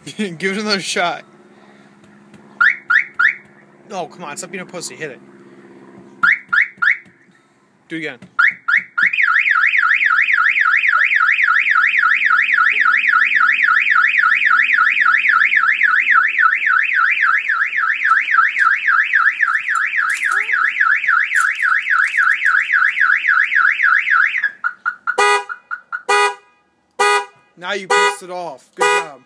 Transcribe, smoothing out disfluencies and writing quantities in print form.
Give it another shot. Oh, come on. Stop being a pussy. Hit it. Do it again. Now you pissed it off. Good job.